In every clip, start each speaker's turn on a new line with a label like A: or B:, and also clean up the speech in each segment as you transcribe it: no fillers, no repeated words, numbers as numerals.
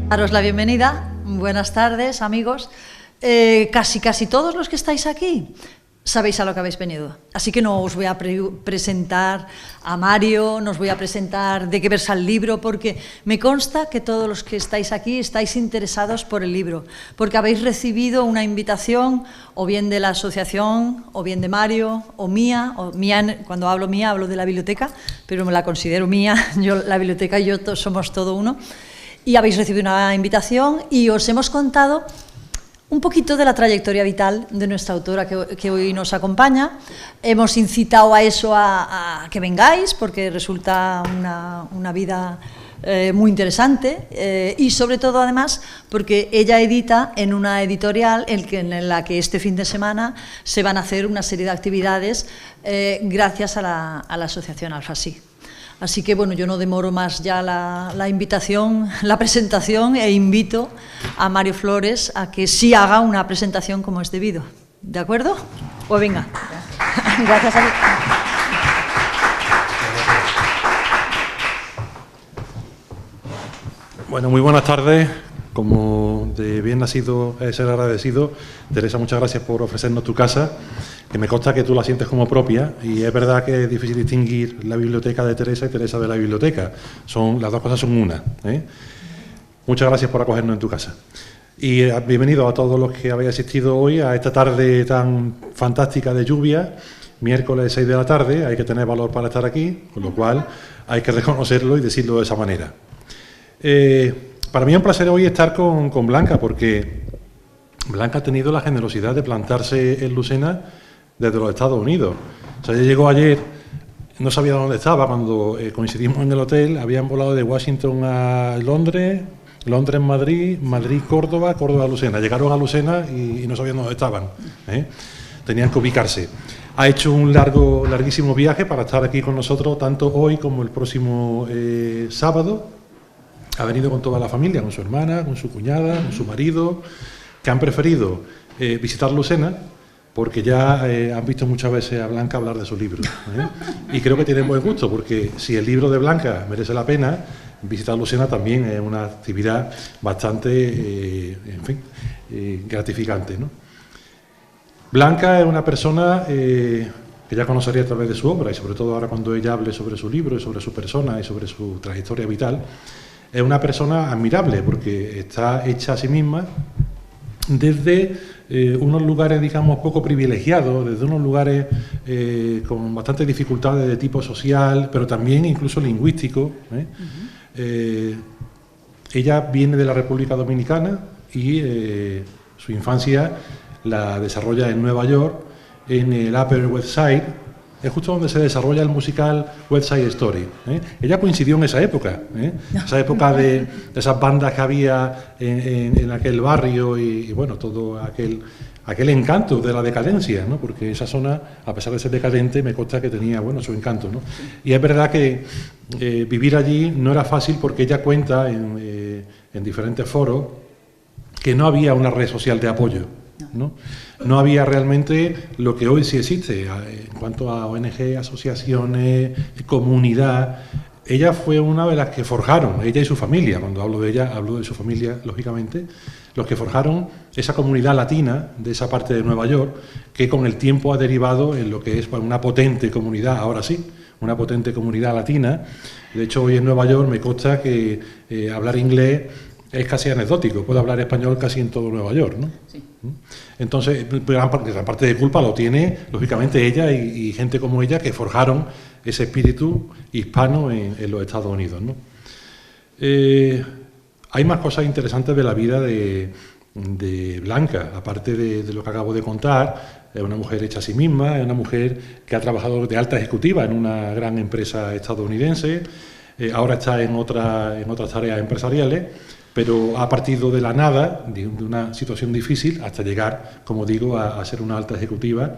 A: Daros la bienvenida. Buenas tardes, amigos. Casi todos los que estáis aquí sabéis a lo que habéis venido. Así que no os voy a presentar a Mario, no os voy a presentar de qué versa el libro, porque me consta que todos los que estáis aquí estáis interesados por el libro, porque habéis recibido una invitación o bien de la asociación, o bien de Mario, o mía, cuando hablo mía hablo de la biblioteca, pero me la considero mía, la biblioteca y yo somos todo uno, y habéis recibido una invitación y os hemos contado un poquito de la trayectoria vital de nuestra autora que hoy nos acompaña. Hemos incitado a eso, a que vengáis, porque resulta una vida muy interesante y sobre todo, además, porque ella edita en una editorial en la que este fin de semana se van a hacer una serie de actividades gracias a la asociación Alfasí. Así que, bueno, yo no demoro más ya la invitación, la presentación, e invito a Mario Flores a que sí haga una presentación como es debido. ¿De acuerdo? Pues venga. Gracias a ti.
B: Bueno, muy buenas tardes. Como de bien nacido es ser agradecido, Teresa, muchas gracias por ofrecernos tu casa, que me consta que tú la sientes como propia, y es verdad que es difícil distinguir la biblioteca de Teresa y Teresa de la biblioteca. Las dos cosas son una, ¿eh? Muchas gracias por acogernos en tu casa. Y bienvenidos a todos los que habéis asistido hoy a esta tarde tan fantástica de lluvia, miércoles 6 de la tarde. Hay que tener valor para estar aquí, con lo cual hay que reconocerlo y decirlo de esa manera. Para mí es un placer hoy estar con Blanca, porque Blanca ha tenido la generosidad de plantarse en Lucena desde los Estados Unidos. O sea, ella llegó ayer, no sabía dónde estaba, cuando coincidimos en el hotel. Habían volado de Washington a Londres, Londres Madrid, Madrid Córdoba, Córdoba Lucena. Llegaron a Lucena y no sabían dónde estaban, ¿eh? Tenían que ubicarse. Ha hecho un larguísimo viaje para estar aquí con nosotros, tanto hoy como el próximo sábado. Ha venido con toda la familia, con su hermana, con su cuñada, con su marido, que han preferido visitar Lucena, porque ya han visto muchas veces a Blanca hablar de su libro, ¿eh? Y creo que tienen buen gusto, porque si el libro de Blanca merece la pena, visitar Lucena también es una actividad bastante, gratificante, ¿no? Blanca es una persona que ya conocería a través de su obra, y sobre todo ahora cuando ella hable sobre su libro y sobre su persona y sobre su trayectoria vital. Es una persona admirable, porque está hecha a sí misma desde unos lugares, digamos, poco privilegiados, desde unos lugares con bastantes dificultades de tipo social, pero también incluso lingüístico, ¿eh? Ella viene de la República Dominicana y su infancia la desarrolla en Nueva York, en el Upper West Side. Es justo donde se desarrolla el musical West Side Story, ¿eh? Ella coincidió en esa época, esa época de esas bandas que había en aquel barrio y bueno, todo aquel encanto de la decadencia, ¿no? Porque esa zona, a pesar de ser decadente, me consta que tenía, bueno, su encanto, ¿no? Y es verdad que vivir allí no era fácil, porque ella cuenta en diferentes foros que no había una red social de apoyo, ¿no? No había realmente lo que hoy sí existe en cuanto a ONG, asociaciones, comunidad. Ella fue una de las que forjaron, ella y su familia, cuando hablo de ella, hablo de su familia, lógicamente, los que forjaron esa comunidad latina de esa parte de Nueva York, que con el tiempo ha derivado en lo que es una potente comunidad, ahora sí, una potente comunidad latina. De hecho, hoy en Nueva York me consta que hablar inglés es casi anecdótico, puede hablar español casi en todo Nueva York, ¿no? Sí. Entonces, gran parte de culpa lo tiene, lógicamente, ella y gente como ella, que forjaron ese espíritu hispano en los Estados Unidos, ¿no? Hay más cosas interesantes de la vida de Blanca, aparte de lo que acabo de contar. Es una mujer hecha a sí misma, es una mujer que ha trabajado de alta ejecutiva en una gran empresa estadounidense, ahora está en otras tareas empresariales, pero ha partido de la nada, de una situación difícil, hasta llegar, como digo, a ser una alta ejecutiva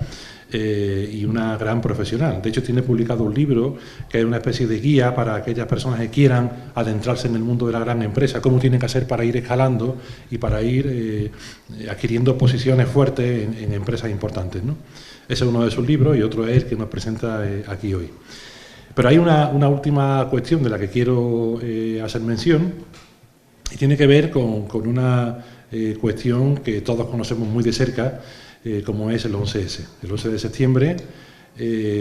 B: y una gran profesional. De hecho, tiene publicado un libro que es una especie de guía para aquellas personas que quieran adentrarse en el mundo de la gran empresa, cómo tienen que hacer para ir escalando y para ir adquiriendo posiciones fuertes en empresas importantes, ¿no? Ese es uno de sus libros, y otro es el que nos presenta aquí hoy. Pero hay una última cuestión de la que quiero hacer mención, y tiene que ver con una cuestión que todos conocemos muy de cerca, como es el 11S. El 11 de septiembre,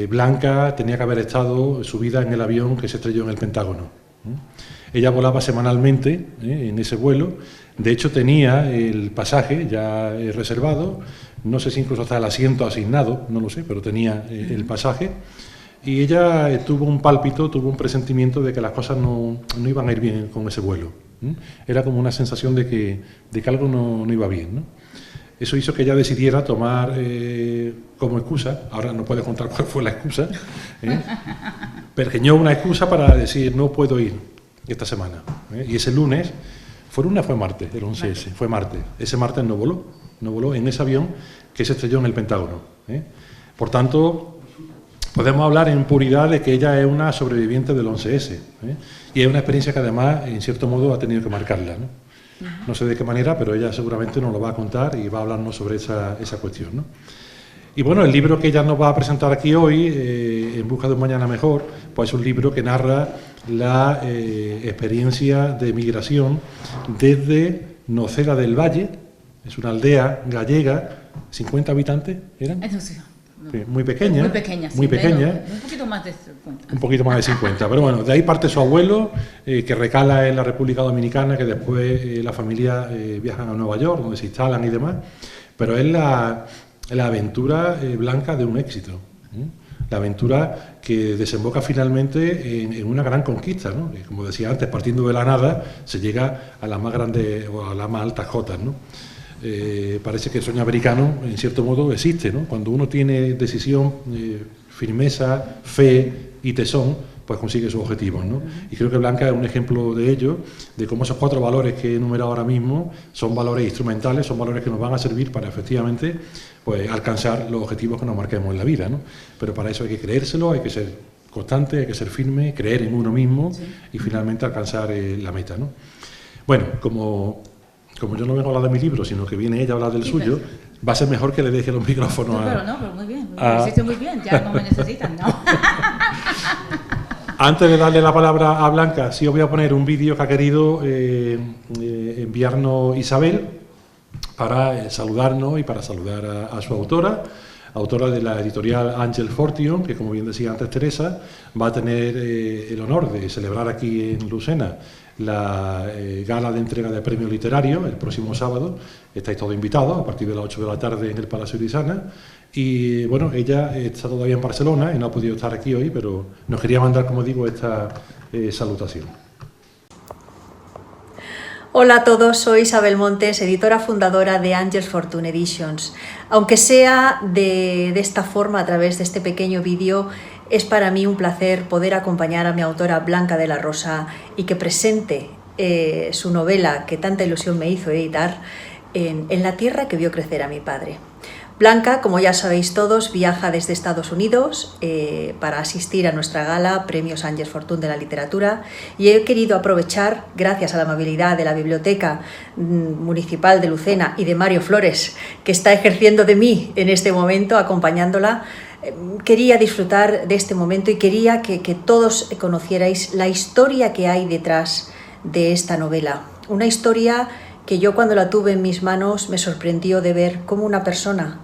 B: Blanca tenía que haber estado subida en el avión que se estrelló en el Pentágono. Ella volaba semanalmente en ese vuelo. De hecho, tenía el pasaje ya reservado, no sé si incluso hasta el asiento asignado, no lo sé, pero tenía el pasaje. Y ella tuvo un pálpito, tuvo un presentimiento de que las cosas no iban a ir bien con ese vuelo. Era como una sensación de que algo no iba bien, ¿no? Eso hizo que ella decidiera tomar como excusa, ahora no puede contar cuál fue la excusa, pergeñó una excusa para decir no puedo ir esta semana. Y ese lunes, fue martes, el 11S, fue martes. Ese martes no voló en ese avión que se estrelló en el Pentágono. Por tanto, podemos hablar en puridad de que ella es una sobreviviente del 11S. Y es una experiencia que además, en cierto modo, ha tenido que marcarla, ¿no? No sé de qué manera, pero ella seguramente nos lo va a contar y va a hablarnos sobre esa cuestión, ¿no? Y bueno, el libro que ella nos va a presentar aquí hoy, En busca de un mañana mejor, pues es un libro que narra la experiencia de migración desde Noceda del Valle, es una aldea gallega, 50 habitantes, ¿eran?
C: Eso sí.
B: Muy pequeña.
C: Muy pequeña, sí,
B: muy pequeña.
C: Un poquito más de 50.
B: Un poquito más de 50. Pero bueno, de ahí parte su abuelo, que recala en la República Dominicana, que después la familia viajan a Nueva York, donde se instalan y demás. Pero es la aventura blanca de un éxito. La aventura que desemboca finalmente en una gran conquista, ¿no? Y como decía antes, partiendo de la nada, se llega a las más grandes o a las más altas cotas, ¿no? Parece que el sueño americano, en cierto modo, existe, ¿no? Cuando uno tiene decisión, firmeza, fe y tesón, pues consigue sus objetivos, ¿no? Y creo que Blanca es un ejemplo de ello, de cómo esos 4 valores que he enumerado ahora mismo son valores instrumentales, son valores que nos van a servir para efectivamente pues alcanzar los objetivos que nos marquemos en la vida, ¿no? Pero para eso hay que creérselo, hay que ser constante, hay que ser firme, creer en uno mismo y finalmente alcanzar la meta, ¿no? Bueno, como yo no vengo a hablar de mi libro, sino que viene ella a hablar del suyo, va a ser mejor que le deje los micrófonos
C: pero muy bien, lo hiciste muy bien, ya no me necesitan, ¿no?
B: Antes de darle la palabra a Blanca, sí os voy a poner un vídeo que ha querido enviarnos Isabel para saludarnos y para saludar a su autora de la editorial Ángel Fortion, que como bien decía antes Teresa, va a tener el honor de celebrar aquí en Lucena la gala de entrega de premios literarios el próximo sábado. Estáis todos invitados a partir de las 8 de la tarde en el Palacio Irisana. Y bueno, ella está todavía en Barcelona y no ha podido estar aquí hoy, pero nos quería mandar, como digo, esta salutación.
D: Hola a todos, soy Isabel Montes, editora fundadora de Angels Fortune Editions. Aunque sea de esta forma, a través de este pequeño vídeo, es para mí un placer poder acompañar a mi autora Blanca de la Rosa y que presente su novela que tanta ilusión me hizo editar en la tierra que vio crecer a mi padre. Blanca, como ya sabéis todos, viaja desde Estados Unidos para asistir a nuestra gala Premios Ángels Fortune de la Literatura, y he querido aprovechar, gracias a la amabilidad de la Biblioteca Municipal de Lucena y de Mario Flores, que está ejerciendo de mí en este momento, acompañándola. Quería disfrutar de este momento y quería que todos conocierais la historia que hay detrás de esta novela. Una historia que yo, cuando la tuve en mis manos, me sorprendió de ver cómo una persona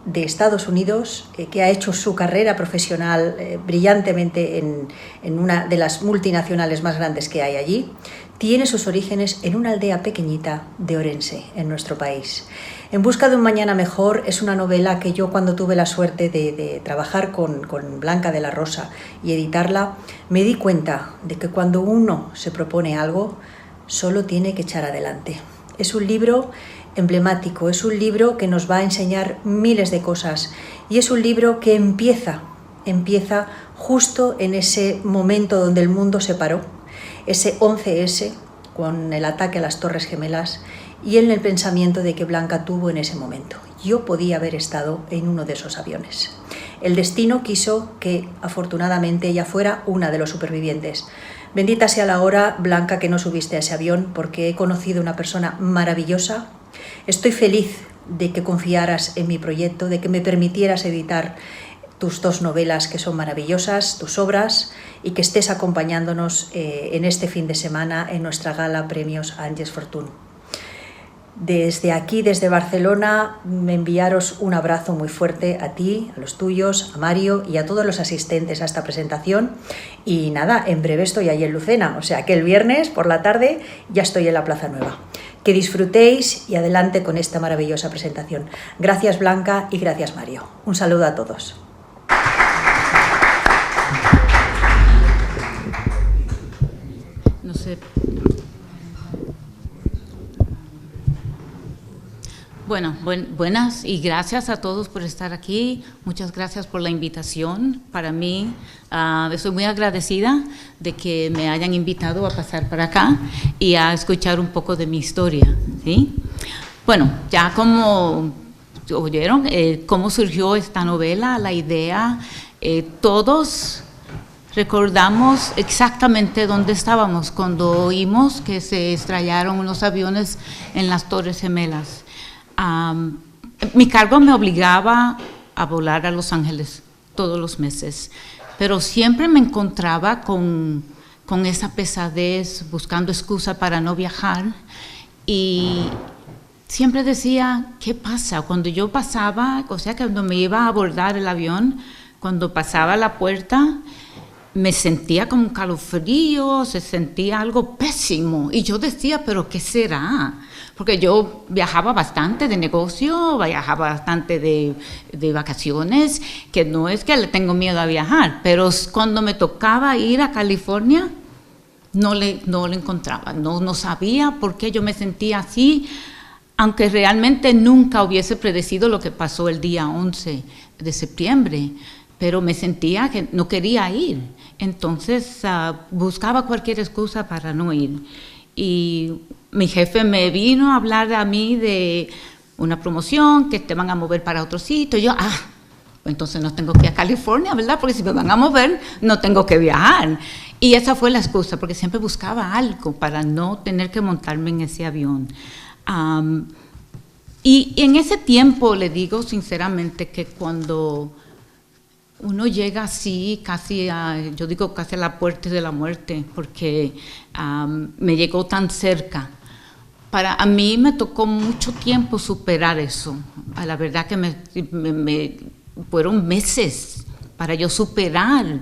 D: de Estados Unidos, que ha hecho su carrera profesional brillantemente en una de las multinacionales más grandes que hay allí, tiene sus orígenes en una aldea pequeñita de Orense, en nuestro país. En busca de un mañana mejor es una novela que yo, cuando tuve la suerte de trabajar con Blanca de la Rosa y editarla, me di cuenta de que cuando uno se propone algo, solo tiene que echar adelante. Es un libro emblemático, es un libro que nos va a enseñar miles de cosas y es un libro que empieza justo en ese momento donde el mundo se paró, ese 11S con el ataque a las Torres Gemelas, y en el pensamiento de que Blanca tuvo en ese momento. Yo podía haber estado en uno de esos aviones. El destino quiso que, afortunadamente, ella fuera una de los supervivientes. Bendita sea la hora, Blanca, que no subiste a ese avión, porque he conocido una persona maravillosa. Estoy feliz de que confiaras en mi proyecto, de que me permitieras editar tus 2 novelas que son maravillosas, tus obras, y que estés acompañándonos en este fin de semana en nuestra gala Premios Àngels Fortuny. Desde aquí, desde Barcelona, enviaros un abrazo muy fuerte a ti, a los tuyos, a Mario y a todos los asistentes a esta presentación. Y nada, en breve estoy ahí en Lucena, o sea que el viernes por la tarde ya estoy en la Plaza Nueva. Que disfrutéis y adelante con esta maravillosa presentación. Gracias Blanca y gracias Mario. Un saludo a todos.
C: No sé. Bueno, buenas y gracias a todos por estar aquí. Muchas gracias por la invitación. Para mí, estoy muy agradecida de que me hayan invitado a pasar para acá y a escuchar un poco de mi historia, ¿sí? Bueno, ya como oyeron, cómo surgió esta novela, la idea, todos recordamos exactamente dónde estábamos cuando oímos que se estrellaron unos aviones en las Torres Gemelas. Mi cargo me obligaba a volar a Los Ángeles todos los meses, pero siempre me encontraba con esa pesadez, buscando excusa para no viajar, y siempre decía, ¿qué pasa? Cuando yo pasaba, o sea, cuando me iba a abordar el avión, cuando pasaba la puerta, me sentía como un calofrío, se sentía algo pésimo, y yo decía, ¿pero qué será? Porque yo viajaba bastante de negocio, viajaba bastante de vacaciones, que no es que le tengo miedo a viajar, pero cuando me tocaba ir a California, no le encontraba, no sabía por qué yo me sentía así, aunque realmente nunca hubiese predecido lo que pasó el día 11 de septiembre, pero me sentía que no quería ir, entonces buscaba cualquier excusa para no ir. Y mi jefe me vino a hablar a mí de una promoción que te van a mover para otro sitio. Y yo, entonces no tengo que ir a California, ¿verdad? Porque si me van a mover, no tengo que viajar. Y esa fue la excusa, porque siempre buscaba algo para no tener que montarme en ese avión. Y en ese tiempo, le digo sinceramente que cuando uno llega así, casi yo digo casi a la puerta de la muerte, porque me llegó tan cerca. A mí me tocó mucho tiempo superar eso. La verdad que me fueron meses para yo superar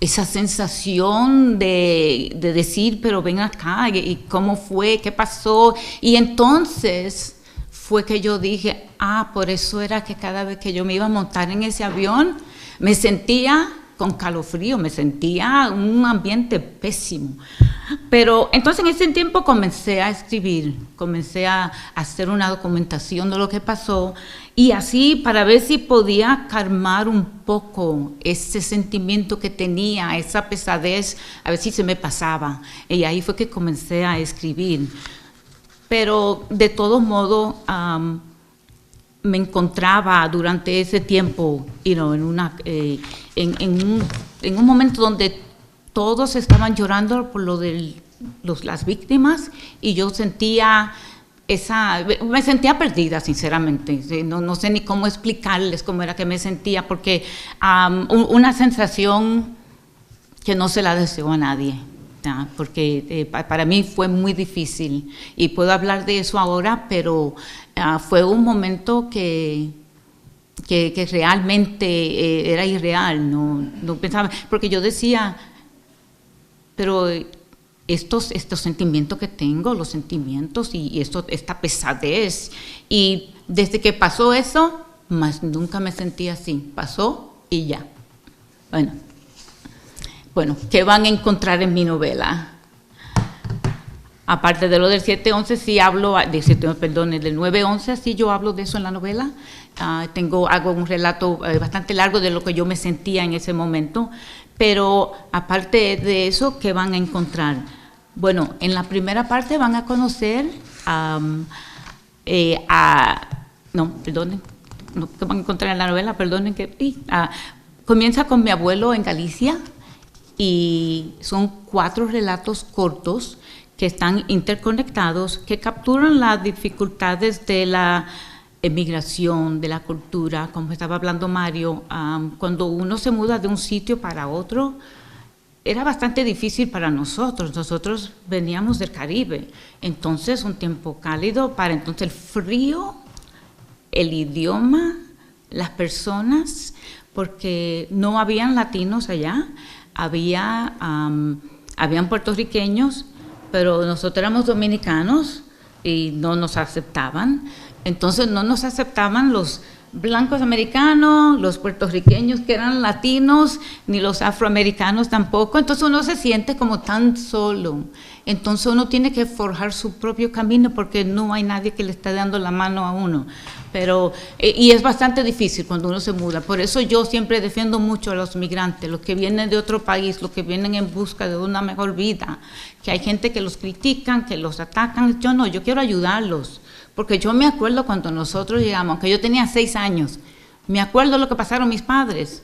C: esa sensación de decir, pero ven acá, y cómo fue, qué pasó. Y entonces fue que yo dije, por eso era que cada vez que yo me iba a montar en ese avión, me sentía con calofrío, me sentía un ambiente pésimo. Pero entonces en ese tiempo comencé a escribir, comencé a hacer una documentación de lo que pasó, y así para ver si podía calmar un poco ese sentimiento que tenía, esa pesadez, a ver si se me pasaba. Y ahí fue que comencé a escribir. Pero de todo modo, me encontraba durante ese tiempo, en un momento donde todos estaban llorando por lo de las víctimas, y yo me sentía perdida, sinceramente. No sé ni cómo explicarles cómo era que me sentía, porque una sensación que no se la deseo a nadie, porque para mí fue muy difícil, y puedo hablar de eso ahora, pero fue un momento que realmente era irreal, no pensaba, porque yo decía, pero estos sentimientos que tengo, los sentimientos y esta pesadez, y desde que pasó eso, más nunca me sentí así, pasó y ya. Bueno, ¿qué van a encontrar en mi novela? Aparte de lo del 7-11, sí hablo, del 9-11, sí yo hablo de eso en la novela. Hago un relato bastante largo de lo que yo me sentía en ese momento, pero aparte de eso, ¿qué van a encontrar? Bueno, en la primera parte van a conocer ¿qué van a encontrar en la novela? Comienza con mi abuelo en Galicia, y son 4 relatos cortos que están interconectados, que capturan las dificultades de la emigración, de la cultura, como estaba hablando Mario, cuando uno se muda de un sitio para otro, era bastante difícil para nosotros. Nosotros veníamos del Caribe, entonces un tiempo cálido, para entonces el frío, el idioma, las personas, porque no habían latinos allá, habían puertorriqueños, pero nosotros éramos dominicanos y no nos aceptaban. Entonces no nos aceptaban los blancos americanos, los puertorriqueños que eran latinos, ni los afroamericanos tampoco. Entonces uno se siente como tan solo. Entonces uno tiene que forjar su propio camino porque no hay nadie que le esté dando la mano a uno. Pero, y es bastante difícil cuando uno se muda. Por eso yo siempre defiendo mucho a los migrantes, los que vienen de otro país, los que vienen en busca de una mejor vida. Que hay gente que los critican, que los atacan. Yo no, yo quiero ayudarlos. Porque yo me acuerdo cuando nosotros llegamos, aunque yo tenía 6 años, me acuerdo lo que pasaron mis padres,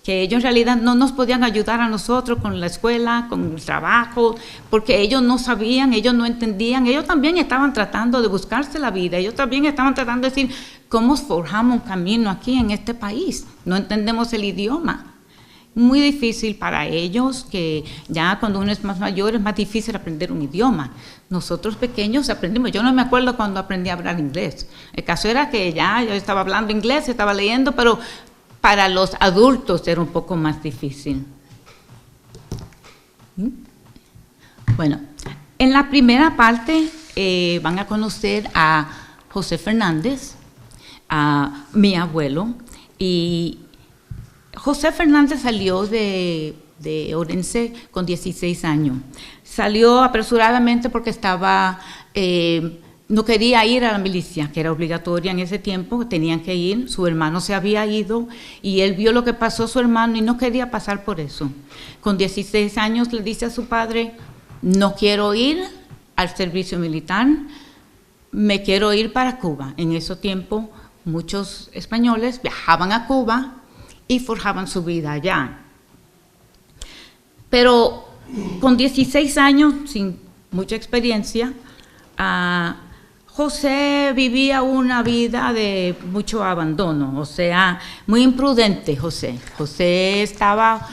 C: que ellos en realidad no nos podían ayudar a nosotros con la escuela, con el trabajo, porque ellos no sabían, ellos no entendían, ellos también estaban tratando de buscarse la vida, ellos también estaban tratando de decir, ¿cómo forjamos un camino aquí en este país? No entendemos el idioma. Muy difícil para ellos, que ya cuando uno es más mayor es más difícil aprender un idioma. Nosotros pequeños aprendimos, yo no me acuerdo cuando aprendí a hablar inglés. El caso era que ya yo estaba hablando inglés, estaba leyendo, pero para los adultos era un poco más difícil. Bueno, en la primera parte van a conocer a José Fernández, a mi abuelo, y José Fernández salió de Orense con 16 años. Salió apresuradamente porque no quería ir a la milicia, que era obligatoria en ese tiempo, tenían que ir, su hermano se había ido y él vio lo que pasó a su hermano y no quería pasar por eso. Con 16 años le dice a su padre, no quiero ir al servicio militar, me quiero ir para Cuba. En ese tiempo muchos españoles viajaban a Cuba y forjaban su vida allá. Pero con 16 años, sin mucha experiencia, José vivía una vida de mucho abandono, o sea, muy imprudente José. José estaba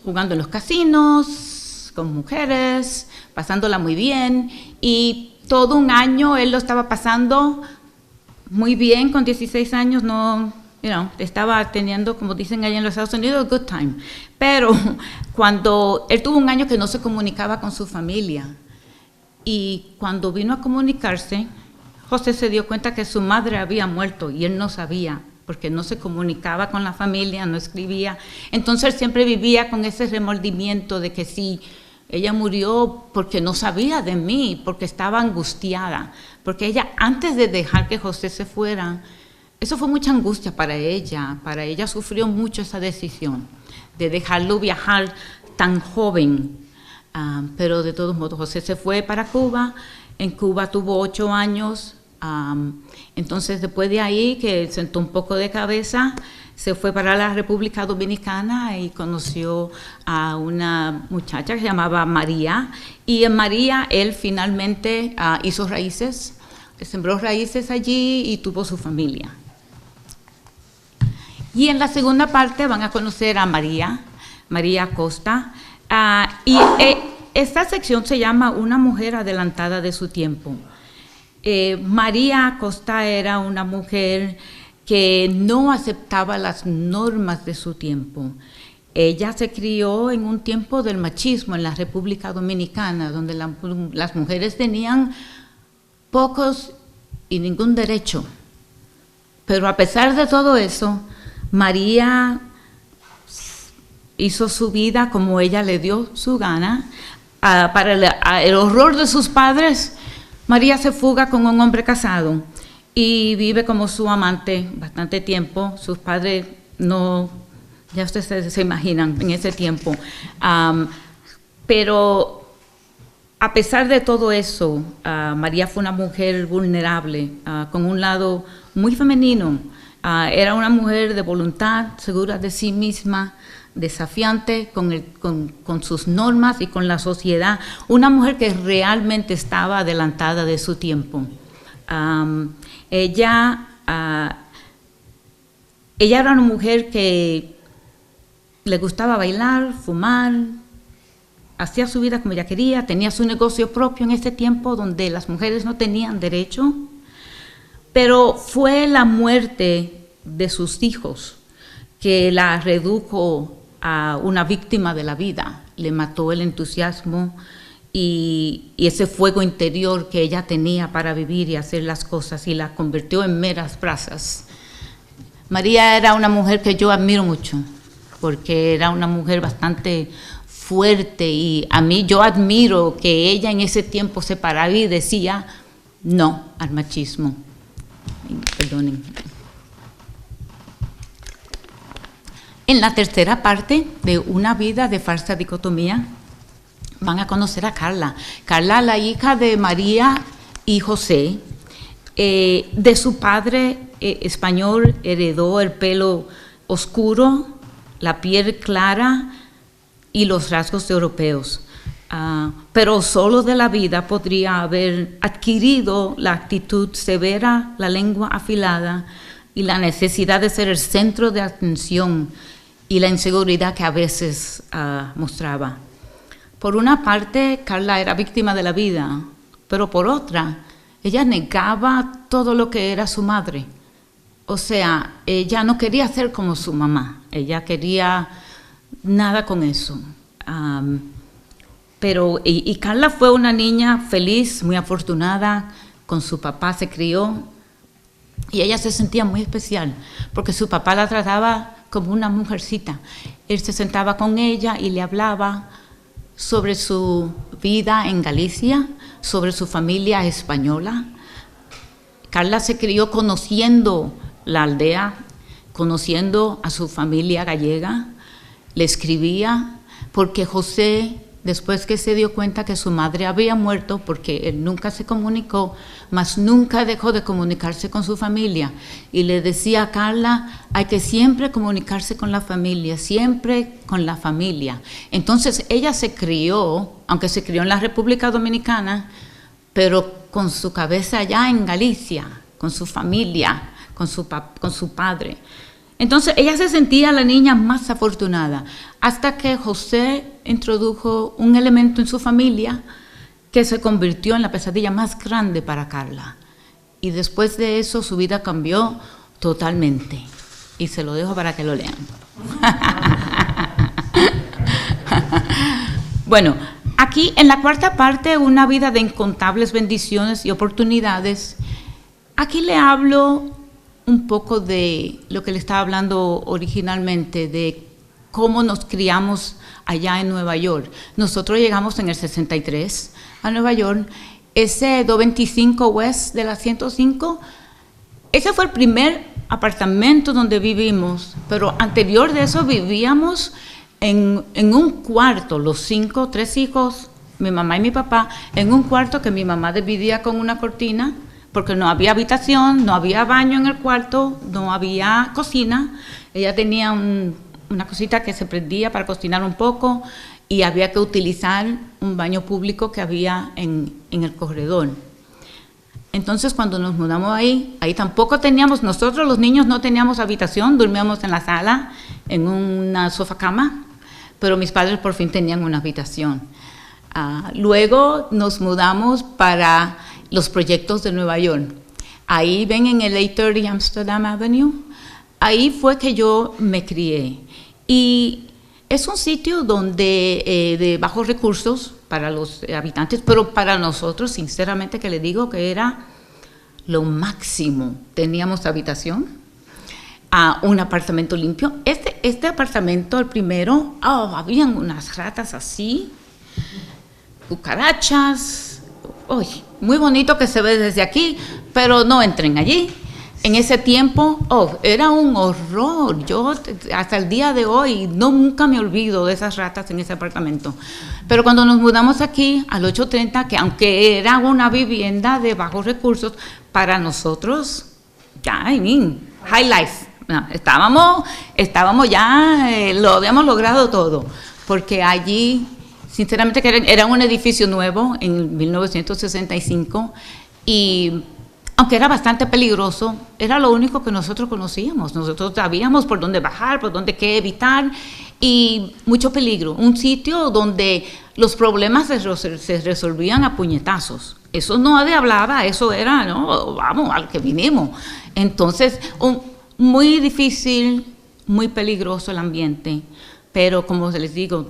C: jugando en los casinos, con mujeres, pasándola muy bien, y todo un año él lo estaba pasando muy bien. Con 16 años estaba teniendo, como dicen allá en los Estados Unidos, a good time. Pero cuando él tuvo un año que no se comunicaba con su familia, y cuando vino a comunicarse, José se dio cuenta que su madre había muerto y él no sabía, porque no se comunicaba con la familia, no escribía. Entonces él siempre vivía con ese remordimiento de que sí, ella murió porque no sabía de mí, porque estaba angustiada, porque ella, antes de dejar que José se fuera, eso fue mucha angustia para ella sufrió mucho esa decisión de dejarlo viajar tan joven, pero de todos modos José se fue para Cuba. En Cuba tuvo 8 años, entonces después de ahí, que sentó un poco de cabeza, se fue para la República Dominicana y conoció a una muchacha que se llamaba María, y en María él finalmente hizo raíces, sembró raíces allí y tuvo su familia. Y en la segunda parte van a conocer a María Costa, y esta sección se llama Una mujer adelantada de su tiempo. María Costa era una mujer que no aceptaba las normas de su tiempo. Ella se crió en un tiempo del machismo en la República Dominicana, donde las mujeres tenían pocos y ningún derecho. Pero a pesar de todo eso, María hizo su vida como ella le dio su gana. Para el horror de sus padres, María se fuga con un hombre casado y vive como su amante bastante tiempo. Sus padres no, ya ustedes se imaginan en ese tiempo. Pero a pesar de todo eso, María fue una mujer vulnerable, con un lado muy femenino. Era una mujer de voluntad, segura de sí misma, desafiante con sus normas y con la sociedad. Una mujer que realmente estaba adelantada de su tiempo. Ella Ella era una mujer que le gustaba bailar, fumar, hacía su vida como ella quería, tenía su negocio propio en ese tiempo donde las mujeres no tenían derecho, pero fue la muerte de sus hijos que la redujo a una víctima de la vida, le mató el entusiasmo y ese fuego interior que ella tenía para vivir y hacer las cosas y la convirtió en meras brasas. María era una mujer que yo admiro mucho, porque era una mujer bastante fuerte y a mí yo admiro que ella en ese tiempo se paraba y decía no al machismo. Perdonen. En la tercera parte de Una vida de falsa dicotomía van a conocer a Carla. Carla, la hija de María y José, de su padre español, heredó el pelo oscuro, la piel clara y los rasgos europeos. Pero solo de la vida podría haber adquirido la actitud severa, la lengua afilada y la necesidad de ser el centro de atención y la inseguridad que a veces mostraba. Por una parte, Carla era víctima de la vida, pero por otra, ella negaba todo lo que era su madre. O sea, ella no quería ser como su mamá, ella quería nada con eso. Pero Carla fue una niña feliz, muy afortunada, con su papá se crió y ella se sentía muy especial porque su papá la trataba como una mujercita. Él se sentaba con ella y le hablaba sobre su vida en Galicia, sobre su familia española. Carla se crió conociendo la aldea, conociendo a su familia gallega, le escribía porque José, después que se dio cuenta que su madre había muerto, porque él nunca se comunicó, mas nunca dejó de comunicarse con su familia. Y le decía a Carla, hay que siempre comunicarse con la familia, siempre con la familia. Entonces ella se crió, aunque se crió en la República Dominicana, pero con su cabeza allá en Galicia, con su familia, con su padre. Entonces ella se sentía la niña más afortunada, hasta que José introdujo un elemento en su familia que se convirtió en la pesadilla más grande para Carla. Y después de eso su vida cambió totalmente. Y se lo dejo para que lo lean. Bueno, aquí en la cuarta parte, Una vida de incontables bendiciones y oportunidades, aquí le hablo un poco de lo que le estaba hablando originalmente, de cómo nos criamos allá en Nueva York. Nosotros llegamos en el 63 a Nueva York, ese 225 West de la 105, ese fue el primer apartamento donde vivimos, pero anterior de eso vivíamos en un cuarto, los tres hijos, mi mamá y mi papá, en un cuarto que mi mamá dividía con una cortina, porque no había habitación, no había baño en el cuarto, no había cocina. Ella tenía una cosita que se prendía para cocinar un poco y había que utilizar un baño público que había en el corredor. Entonces cuando nos mudamos ahí tampoco teníamos, nosotros los niños no teníamos habitación, dormíamos en la sala, en una sofá cama, pero mis padres por fin tenían una habitación. Luego nos mudamos para los proyectos de Nueva York. Ahí ven en el 830 Amsterdam Avenue, ahí fue que yo me crié. Y es un sitio donde de bajos recursos para los habitantes, pero para nosotros, sinceramente, que les digo que era lo máximo. Teníamos habitación, un apartamento limpio. Este apartamento, el primero, habían unas ratas así, cucarachas, muy bonito que se ve desde aquí, pero no entren allí. En ese tiempo, era un horror. Yo hasta el día de hoy nunca me olvido de esas ratas en ese apartamento. Pero cuando nos mudamos aquí al 830, que aunque era una vivienda de bajos recursos, para nosotros, high life. No, estábamos ya, lo habíamos logrado todo, porque allí, sinceramente, que era un edificio nuevo en 1965 y aunque era bastante peligroso, era lo único que nosotros conocíamos. Nosotros sabíamos por dónde bajar, por dónde qué evitar, y mucho peligro. Un sitio donde los problemas se resolvían a puñetazos. Eso no nadie hablaba, eso era, no, vamos, al que vinimos. Entonces, muy difícil, muy peligroso el ambiente, pero como les digo,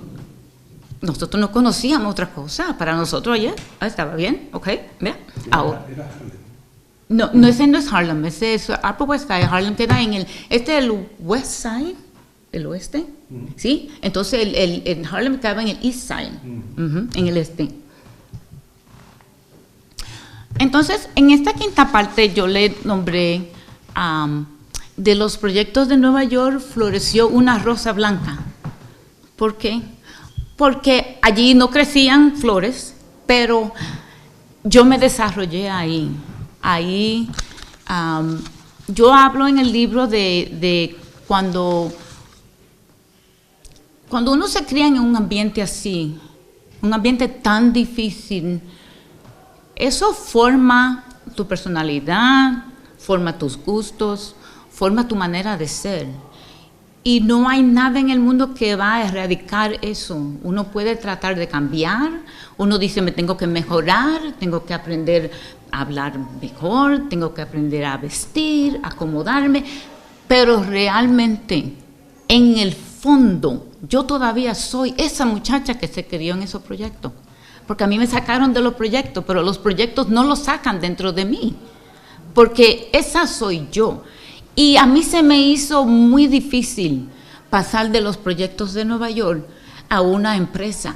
C: nosotros no conocíamos otra cosa. Para nosotros ayer, estaba bien, ok, vea, ahora. No, ese no es Harlem, ese es Upper West Side. Harlem queda en el West Side, el oeste, ¿sí? Entonces el Harlem quedaba en el East Side, en el este. Entonces, en esta quinta parte yo le nombré de los proyectos de Nueva York floreció una rosa blanca. ¿Por qué? Porque allí no crecían flores, pero yo me desarrollé ahí. Ahí yo hablo en el libro de cuando uno se cría en un ambiente así, un ambiente tan difícil, eso forma tu personalidad, forma tus gustos, forma tu manera de ser. Y no hay nada en el mundo que va a erradicar eso. Uno puede tratar de cambiar, uno dice me tengo que mejorar, tengo que aprender a hablar mejor, tengo que aprender a vestir, acomodarme, pero realmente en el fondo yo todavía soy esa muchacha que se crió en esos proyectos, porque a mí me sacaron de los proyectos, pero los proyectos no los sacan dentro de mí, porque esa soy yo. Y a mí se me hizo muy difícil pasar de los proyectos de Nueva York a una empresa,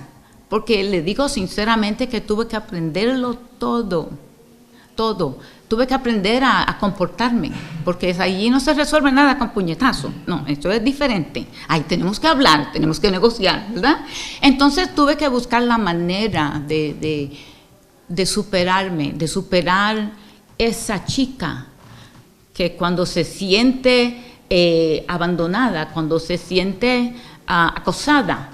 C: porque le digo sinceramente que tuve que aprenderlo todo. Tuve que aprender a comportarme, porque allí no se resuelve nada con puñetazo. No, esto es diferente. Ahí tenemos que hablar, tenemos que negociar, ¿verdad? Entonces tuve que buscar la manera de superarme, de superar esa chica que cuando se siente abandonada, cuando se siente acosada,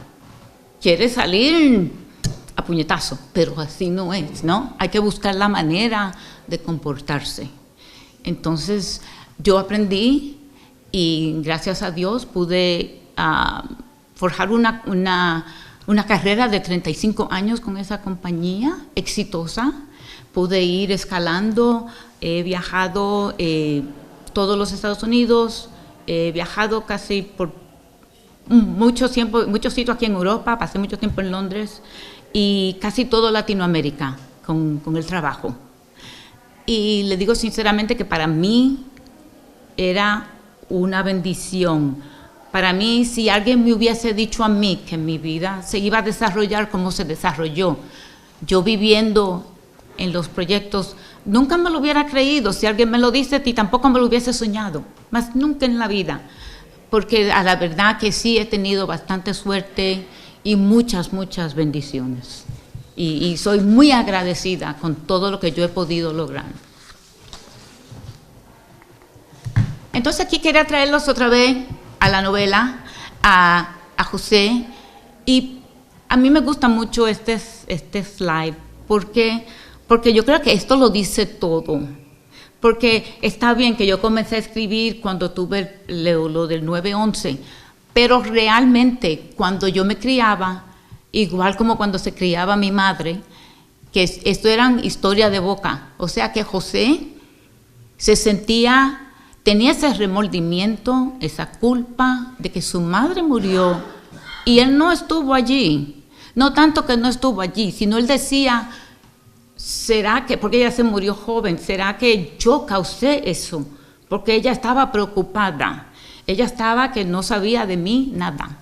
C: quiere salir a puñetazo, pero así no es, ¿no? Hay que buscar la manera de comportarse. Entonces, yo aprendí y gracias a Dios pude forjar una carrera de 35 años con esa compañía exitosa. Pude ir escalando, he viajado todos los Estados Unidos, he viajado casi por muchos sitios aquí en Europa, pasé mucho tiempo en Londres y casi todo Latinoamérica con el trabajo. Y le digo sinceramente que para mí era una bendición. Para mí, si alguien me hubiese dicho a mí que mi vida se iba a desarrollar como se desarrolló, yo viviendo en los proyectos, nunca me lo hubiera creído. Si alguien me lo dice, y tampoco me lo hubiese soñado, más nunca en la vida. Porque a la verdad que sí he tenido bastante suerte y muchas bendiciones. Y soy muy agradecida con todo lo que yo he podido lograr. Entonces aquí quería traerlos otra vez a la novela, a José. Y a mí me gusta mucho este slide, porque yo creo que esto lo dice todo. Porque está bien que yo comencé a escribir cuando tuve lo del 9/11, pero realmente cuando yo me criaba, igual como cuando se criaba mi madre, que esto eran historias de boca, o sea que José tenía ese remordimiento, esa culpa de que su madre murió y él no estuvo allí. No tanto que no estuvo allí, sino él decía, ¿será que, porque ella se murió joven, será que yo causé eso? Porque ella estaba preocupada, ella estaba que no sabía de mí nada.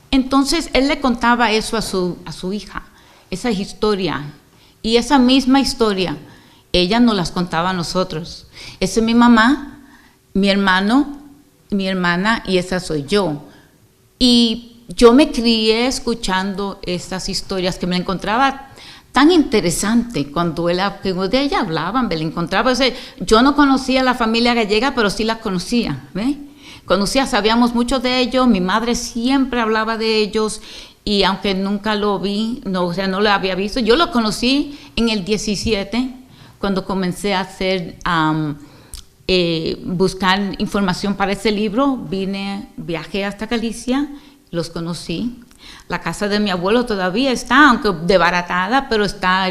C: Entonces él le contaba eso a su hija, esa historia, y esa misma historia ella nos las contaba a nosotros. Esa es mi mamá, mi hermano, mi hermana, y esa soy yo. Y yo me crié escuchando estas historias que me encontraba tan interesante cuando de ella hablaban, me la encontraba. O sea, yo no conocía a la familia gallega, pero sí la conocía, ¿ve? Sabíamos mucho de ellos, mi madre siempre hablaba de ellos, y aunque nunca lo vi, no lo había visto, yo lo conocí en el 17, cuando comencé a hacer, buscar información para ese libro, viajé hasta Galicia, los conocí. La casa de mi abuelo todavía está, aunque desbaratada, pero está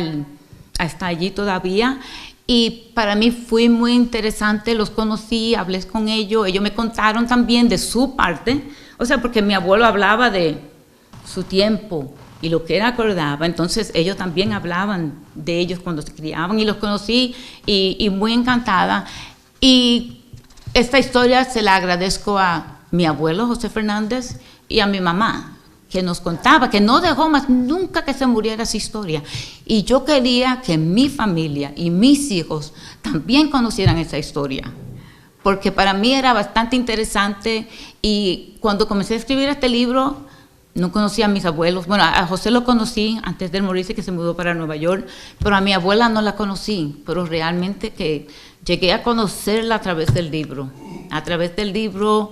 C: allí todavía. Y para mí fue muy interesante, los conocí, hablé con ellos me contaron también de su parte, o sea, porque mi abuelo hablaba de su tiempo y lo que él acordaba, entonces ellos también hablaban de ellos cuando se criaban y los conocí y muy encantada. Y esta historia se la agradezco a mi abuelo José Fernández y a mi mamá, que nos contaba, que no dejó más nunca que se muriera esa historia. Y yo quería que mi familia y mis hijos también conocieran esa historia, porque para mí era bastante interesante. Y cuando comencé a escribir este libro, no conocía a mis abuelos. Bueno, a José lo conocí antes de morirse, que se mudó para Nueva York, pero a mi abuela no la conocí, pero realmente que llegué a conocerla a través del libro. A través del libro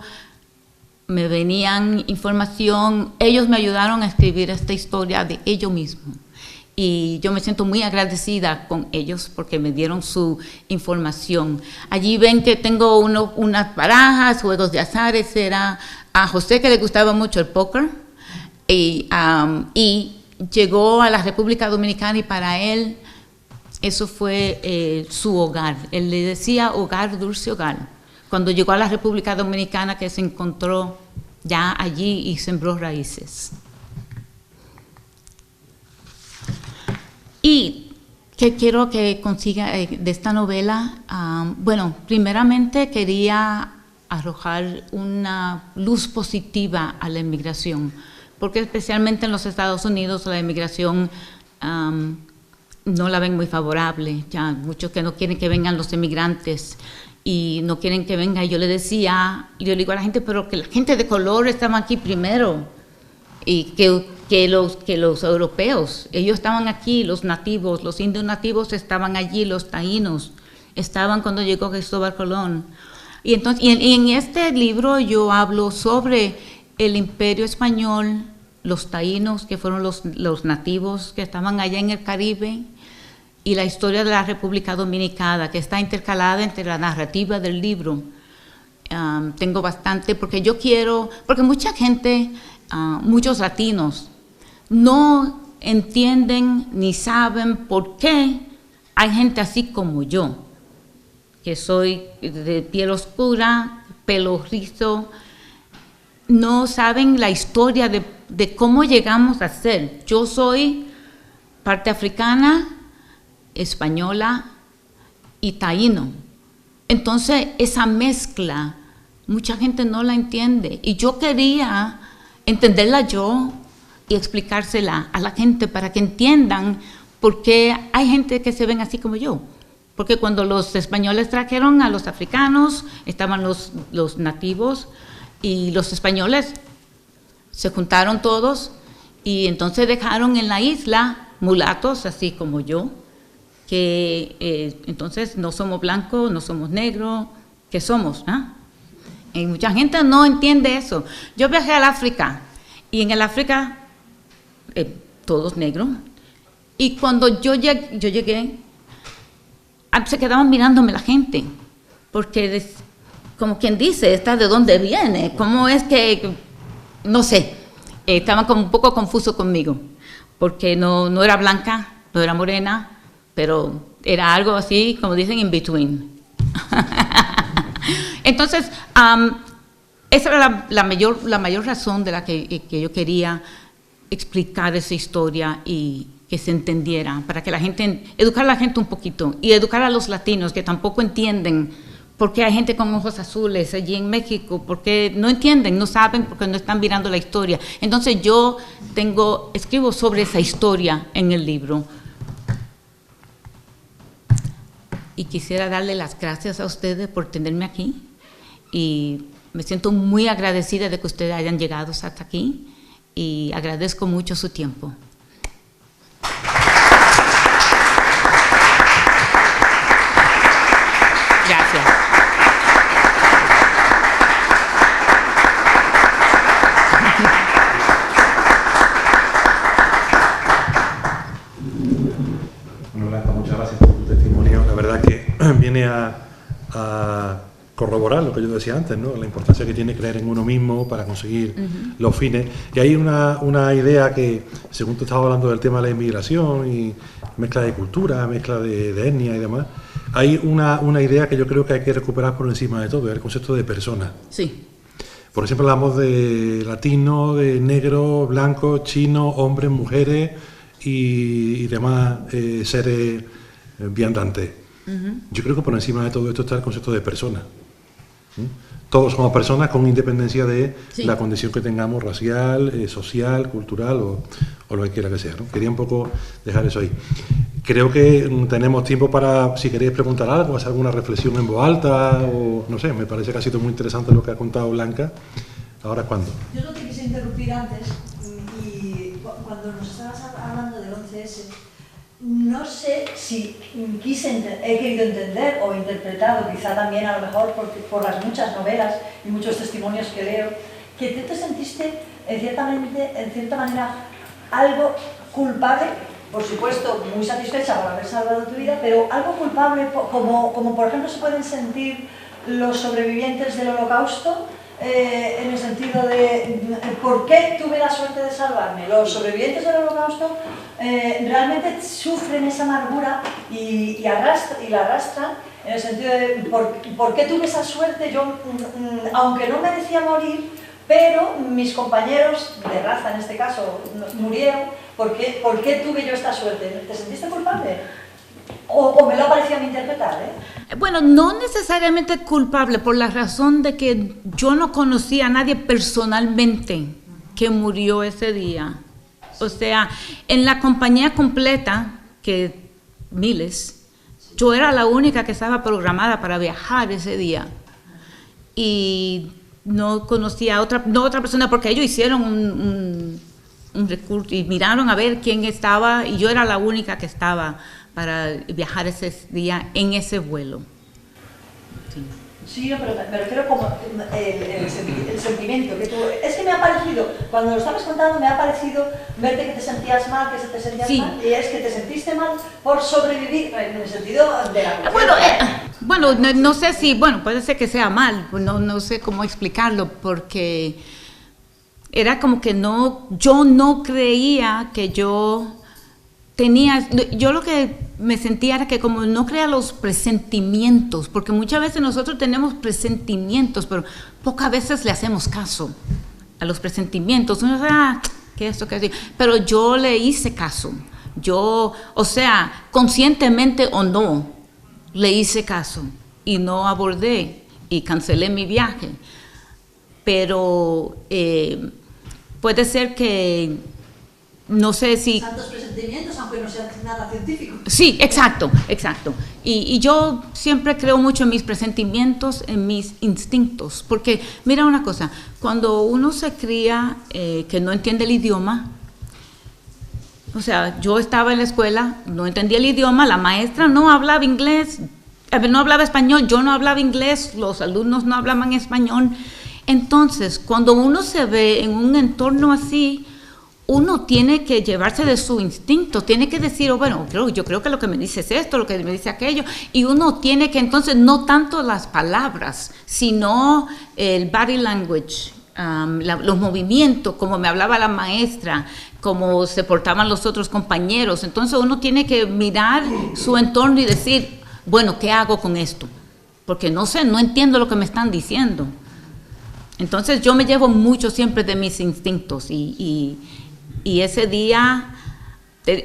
C: me venían información, ellos me ayudaron a escribir esta historia de ellos mismos. Y yo me siento muy agradecida con ellos porque me dieron su información. Allí ven que tengo unas barajas, juegos de azares. Era a José que le gustaba mucho el póker y llegó a la República Dominicana y para él eso fue su hogar. Él le decía hogar, dulce hogar. Cuando llegó a la República Dominicana, que se encontró ya allí y sembró raíces. ¿Y qué quiero que consiga de esta novela? Bueno, primeramente quería arrojar una luz positiva a la inmigración, porque especialmente en los Estados Unidos la inmigración no la ven muy favorable. Ya muchos que no quieren que vengan los inmigrantes y no quieren que venga. Y yo le digo a la gente, pero que la gente de color estaba aquí primero y que los europeos, ellos estaban aquí, los nativos, los indios nativos estaban allí, los taínos estaban cuando llegó Cristóbal Colón. Y entonces, y en este libro yo hablo sobre el Imperio Español, los taínos, que fueron los nativos que estaban allá en el Caribe, y la historia de la República Dominicana, que está intercalada entre la narrativa del libro. Tengo bastante, porque porque mucha gente, muchos latinos, no entienden ni saben por qué hay gente así como yo, que soy de piel oscura, pelo rizo, no saben la historia de cómo llegamos a ser. Yo soy parte africana, española y taíno. Entonces, esa mezcla, mucha gente no la entiende. Y yo quería entenderla yo y explicársela a la gente para que entiendan por qué hay gente que se ven así como yo. Porque cuando los españoles trajeron a los africanos, estaban los nativos, y los españoles se juntaron todos y entonces dejaron en la isla mulatos así como yo, que entonces no somos blancos, no somos negros, ¿qué somos? Y mucha gente no entiende eso. Yo viajé al África y en el África todos negros, y cuando yo llegué, se quedaban mirándome la gente, porque como quien dice, ¿esta de dónde viene? ¿Cómo es que...? No sé, estaban como un poco confusos conmigo, porque no era blanca, no era morena, pero era algo así, como dicen, in between. Entonces, esa era la mayor razón de la que yo quería explicar esa historia y que se entendiera, para que educar a la gente un poquito, y educar a los latinos que tampoco entienden por qué hay gente con ojos azules allí en México, porque no entienden, no saben, porque no están mirando la historia. Entonces yo escribo sobre esa historia en el libro. Y quisiera darle las gracias a ustedes por tenerme aquí, y me siento muy agradecida de que ustedes hayan llegado hasta aquí, y agradezco mucho su tiempo. Gracias.
B: Bueno, Blanca, muchas gracias por tu testimonio. La lo que yo decía antes, ¿no? La importancia que tiene creer en uno mismo para conseguir los fines. Y hay una idea que, según tú estabas hablando del tema de la inmigración y mezcla de cultura, mezcla de etnia y demás, hay una idea que yo creo que hay que recuperar por encima de todo, es el concepto de persona.
C: Sí.
B: Por ejemplo, hablamos de latino, de negro, blanco, chino, hombres, mujeres y demás seres viandantes. Yo creo que por encima de todo esto está el concepto de persona. Todos somos personas con independencia de la condición que tengamos, racial, social, cultural o lo que quiera que sea, ¿no? Quería un poco dejar eso ahí. Creo que tenemos tiempo para, si queréis preguntar algo, hacer alguna reflexión en voz alta o no sé, me parece que ha sido muy interesante lo que ha contado Blanca. Ahora, ¿cuándo?
A: Yo no te quise interrumpir antes y cuando nos estabas hablando del 11S, no sé si he querido entender o interpretado, quizá también a lo mejor por las muchas novelas y muchos testimonios que leo, que tú te sentiste en cierta manera algo culpable, por supuesto muy satisfecha por haber salvado tu vida, pero algo culpable como por ejemplo se pueden sentir los sobrevivientes del Holocausto, en el sentido de ¿por qué tuve la suerte de salvarme? Los sobrevivientes del Holocausto realmente sufren esa amargura y la arrastran en el sentido de ¿por qué tuve esa suerte? Yo, aunque no merecía morir, pero mis compañeros de raza en este caso murieron, ¿por qué tuve yo esta suerte? ¿Te sentiste culpable? O me lo ha parecido a mí interpretar,
C: Bueno, no necesariamente culpable, por la razón de que yo no conocía a nadie personalmente que murió ese día. O sea, en la compañía completa, que miles, yo era la única que estaba programada para viajar ese día. Y no conocía a otra persona, porque ellos hicieron un recurso y miraron a ver quién estaba, y yo era la única que estaba para viajar ese día en ese vuelo.
A: Sí, pero me refiero como el sentimiento que tú... Es que me ha parecido, cuando lo estabas contando, me ha parecido verte que te sentías mal, que te sentías mal, y es que te sentiste mal por sobrevivir, en el sentido de la...
C: Bueno, no sé si, puede ser que sea mal, no sé cómo explicarlo, porque era como que yo no creía que yo lo que me sentía era que como no creía los presentimientos, porque muchas veces nosotros tenemos presentimientos, pero pocas veces le hacemos caso a los presentimientos. Uno dice, ¿qué es esto? ¿Qué es esto? Pero yo le hice caso. Conscientemente o no, le hice caso y no abordé y cancelé mi viaje. Pero puede ser que no sé si...
A: Santos presentimientos, aunque no sea nada científico.
C: Sí, exacto. Y yo siempre creo mucho en mis presentimientos, en mis instintos. Porque, mira una cosa, cuando uno se cría que no entiende el idioma, o sea, yo estaba en la escuela, no entendía el idioma, la maestra no hablaba inglés, no hablaba español, yo no hablaba inglés, los alumnos no hablaban español. Entonces, cuando uno se ve en un entorno así, uno tiene que llevarse de su instinto, tiene que decir, yo creo que lo que me dice es esto, lo que me dice aquello, y uno tiene que entonces, no tanto las palabras, sino el body language, los movimientos, como me hablaba la maestra, cómo se portaban los otros compañeros. Entonces uno tiene que mirar su entorno y decir, ¿qué hago con esto? Porque no entiendo lo que me están diciendo. Entonces yo me llevo mucho siempre de mis instintos y ese día,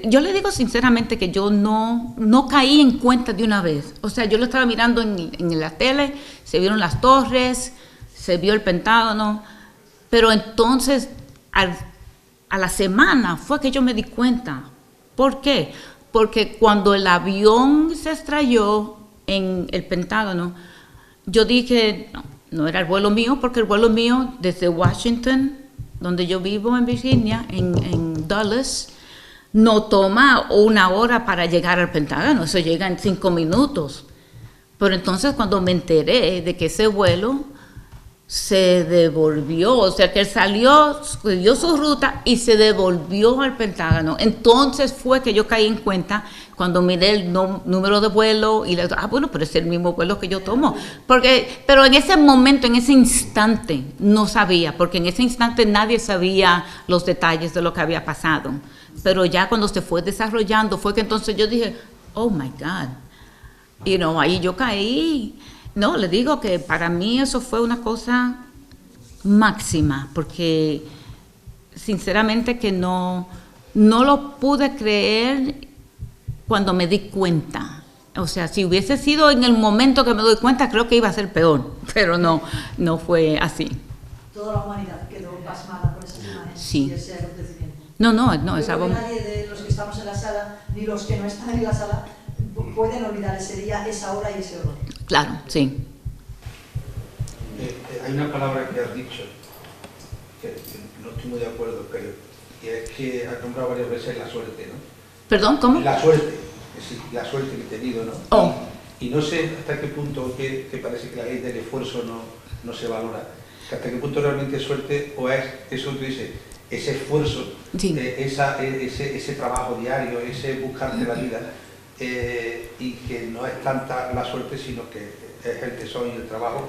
C: yo le digo sinceramente que yo no caí en cuenta de una vez. O sea, yo lo estaba mirando en la tele, se vieron las torres, se vio el Pentágono, pero entonces a la semana fue que yo me di cuenta. ¿Por qué? Porque cuando el avión se estrelló en el Pentágono, yo dije, no era el vuelo mío, porque el vuelo mío desde Washington, donde yo vivo en Virginia, en Dulles, no toma 1 hora para llegar al Pentágono, eso llega en 5 minutos. Pero entonces cuando me enteré de que ese vuelo se devolvió, o sea que él salió, dio su ruta y se devolvió al Pentágono. Entonces fue que yo caí en cuenta cuando miré el número de vuelo y le dije, bueno, pero es el mismo vuelo que yo tomo. Pero en ese momento, en ese instante, no sabía, porque en ese instante nadie sabía los detalles de lo que había pasado. Pero ya cuando se fue desarrollando, fue que entonces yo dije, oh my God, ahí yo caí. No, le digo que para mí eso fue una cosa máxima, porque sinceramente que no lo pude creer cuando me di cuenta. O sea, si hubiese sido en el momento que me doy cuenta, creo que iba a ser peor, pero no fue así.
A: Toda la humanidad quedó pasmada por esas imágenes
C: Sí.
A: y ese acontecimiento.
C: No,
A: Creo que nadie de los que estamos en la sala, ni los que no están en la sala, pueden olvidar ese día, esa hora y ese horror.
C: Claro, sí.
E: Hay una palabra que has dicho, que no estoy muy de acuerdo, creo, y es que has nombrado varias veces la suerte, ¿no?
C: ¿Perdón? ¿Cómo?
E: La suerte, es decir, la suerte que he tenido, ¿no?
C: Oh.
E: Y no sé hasta qué punto que parece que la ley del esfuerzo no se valora, que hasta qué punto realmente es suerte o es eso que tú dices, ese esfuerzo,
C: Sí.
E: ese trabajo diario, ese buscarte la vida, y que no es tanta la suerte, sino que es el tesón y el trabajo,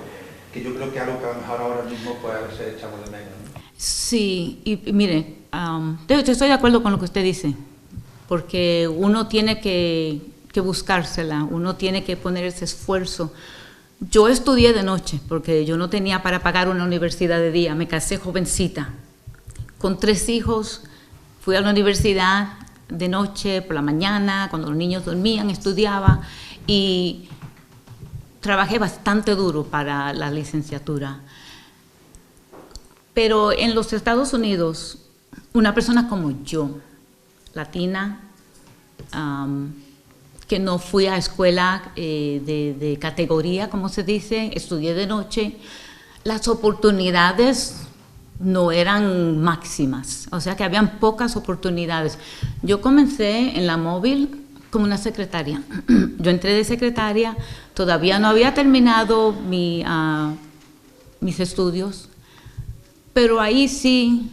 E: que yo creo que es algo que a lo mejor ahora mismo pues a veces echamos de menos, ¿no?
C: Sí, y mire, yo estoy de acuerdo con lo que usted dice, porque uno tiene que buscársela, uno tiene que poner ese esfuerzo. Yo estudié de noche, porque yo no tenía para pagar una universidad de día, me casé jovencita, con 3 hijos, fui a la universidad de noche, por la mañana, cuando los niños dormían, estudiaba, y trabajé bastante duro para la licenciatura. Pero en los Estados Unidos, una persona como yo, latina, que no fui a escuela de categoría, como se dice, estudié de noche, las oportunidades no eran máximas, o sea que habían pocas oportunidades. Yo comencé en la móvil como una secretaria. Yo entré de secretaria, todavía no había terminado mis estudios, pero ahí sí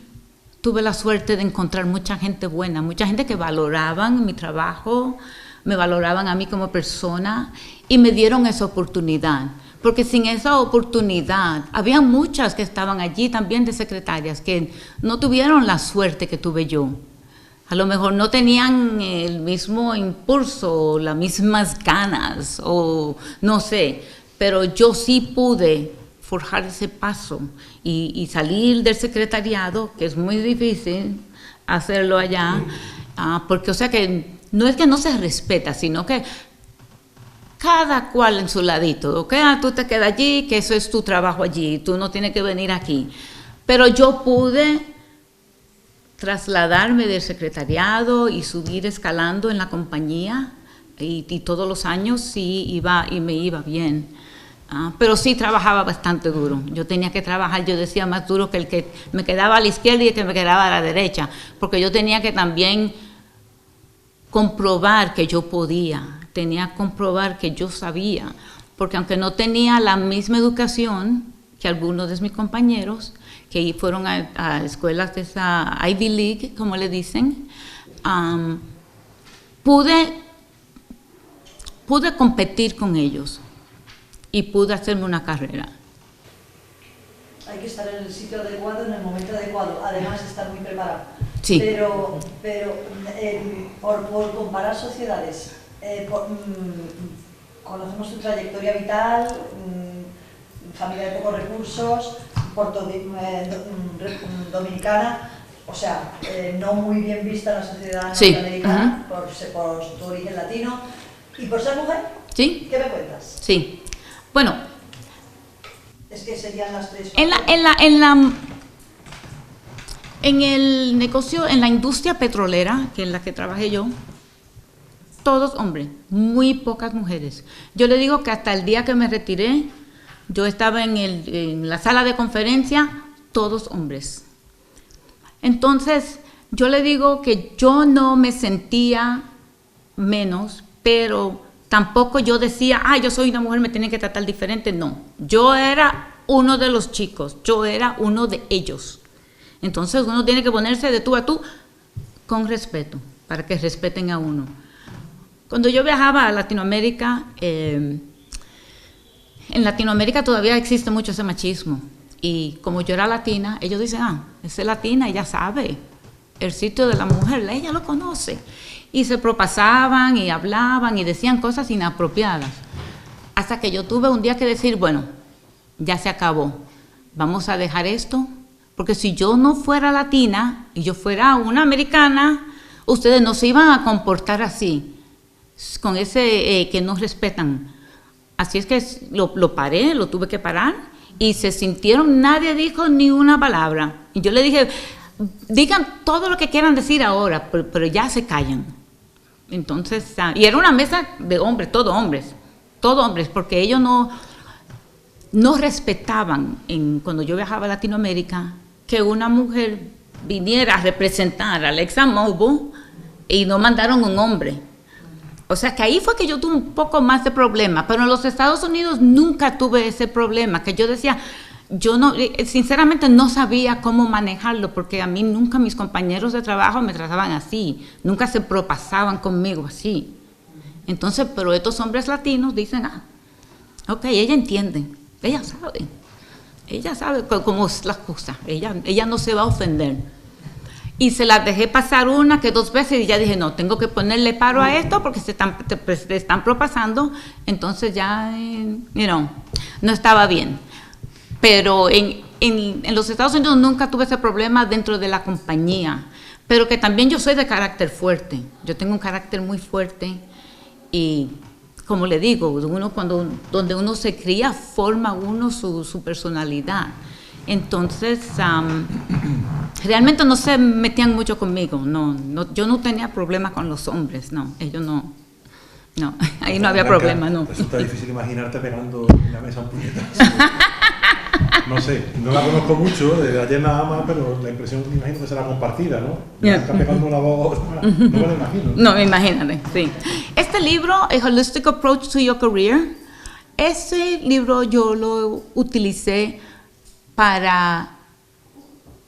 C: tuve la suerte de encontrar mucha gente buena, mucha gente que valoraban mi trabajo, me valoraban a mí como persona y me dieron esa oportunidad. Porque sin esa oportunidad, había muchas que estaban allí también de secretarias que no tuvieron la suerte que tuve yo. A lo mejor no tenían el mismo impulso, las mismas ganas, o no sé, pero yo sí pude forjar ese paso y salir del secretariado, que es muy difícil hacerlo allá, porque o sea que no es que no se respeta, sino que cada cual en su ladito, ¿ok? Tú te quedas allí, que eso es tu trabajo allí, tú no tienes que venir aquí. Pero yo pude trasladarme del secretariado y subir escalando en la compañía, y todos los años sí iba y me iba bien. Pero sí trabajaba bastante duro. Yo tenía que trabajar, yo decía, más duro que el que me quedaba a la izquierda y el que me quedaba a la derecha, porque yo tenía que también comprobar que yo podía, tenía que comprobar que yo sabía, porque aunque no tenía la misma educación que algunos de mis compañeros, que fueron a escuelas de esa Ivy League, como le dicen, pude competir con ellos y pude hacerme una carrera.
A: Hay que estar en el sitio adecuado, en el momento adecuado, además de estar muy preparado.
C: Sí.
A: Pero por comparar sociedades, conocemos tu trayectoria vital, familia de pocos recursos, dominicana, o sea, no muy bien vista en la sociedad norteamericana, sí. por tu origen latino, y por ser mujer.
C: ¿Sí?
A: ¿Qué me cuentas?
C: Sí. Bueno,
A: es que serían las 3.
C: En el negocio, en la industria petrolera, que es la que trabajé yo, todos hombres, muy pocas mujeres. Yo le digo que hasta el día que me retiré, yo estaba en la sala de conferencia, todos hombres. Entonces, yo le digo que yo no me sentía menos, pero tampoco yo decía, yo soy una mujer, me tienen que tratar diferente. No, yo era uno de los chicos, yo era uno de ellos. Entonces uno tiene que ponerse de tú a tú con respeto, para que respeten a uno. Cuando yo viajaba a Latinoamérica, en Latinoamérica todavía existe mucho ese machismo. Y como yo era latina, ellos dicen, esa es latina, ella sabe el sitio de la mujer, ella lo conoce. Y se propasaban y hablaban y decían cosas inapropiadas. Hasta que yo tuve un día que decir, bueno, ya se acabó, vamos a dejar esto, porque si yo no fuera latina y yo fuera una americana, ustedes no se iban a comportar así, con ese que no respetan. Así es que lo paré, lo tuve que parar, y se sintieron, nadie dijo ni una palabra. Y yo le dije, digan todo lo que quieran decir ahora, pero ya se callan. Entonces, y era una mesa de hombres, todo hombres, porque ellos no respetaban, cuando yo viajaba a Latinoamérica, que una mujer viniera a representar al ExxonMobil y no mandaron un hombre. O sea, que ahí fue que yo tuve un poco más de problema, pero en los Estados Unidos nunca tuve ese problema, que yo decía, yo no, sinceramente no sabía cómo manejarlo, porque a mí nunca mis compañeros de trabajo me trataban así, nunca se propasaban conmigo así. Entonces, pero estos hombres latinos dicen, ok, ella entiende, ella sabe cómo es la cosa, ella no se va a ofender. Y se las dejé pasar una que dos veces y ya dije, no, tengo que ponerle paro a esto porque se están propasando, entonces ya, no estaba bien. Pero en los Estados Unidos nunca tuve ese problema dentro de la compañía, pero que también yo soy de carácter fuerte, yo tengo un carácter muy fuerte y, como le digo, donde uno se cría, forma uno su personalidad. Entonces, realmente no se metían mucho conmigo, yo no tenía problemas con los hombres, ellos no, ahí no había problema, no.
B: Resulta difícil imaginarte pegando en la mesa un puñetazo. No sé, no la conozco mucho, de ayer nada más, pero la impresión me imagino que será compartida, ¿no? Está pegando una voz, no me lo imagino.
C: No, imagínate, sí. Este libro, A Holistic Approach to Your Career, ese libro yo lo utilicé para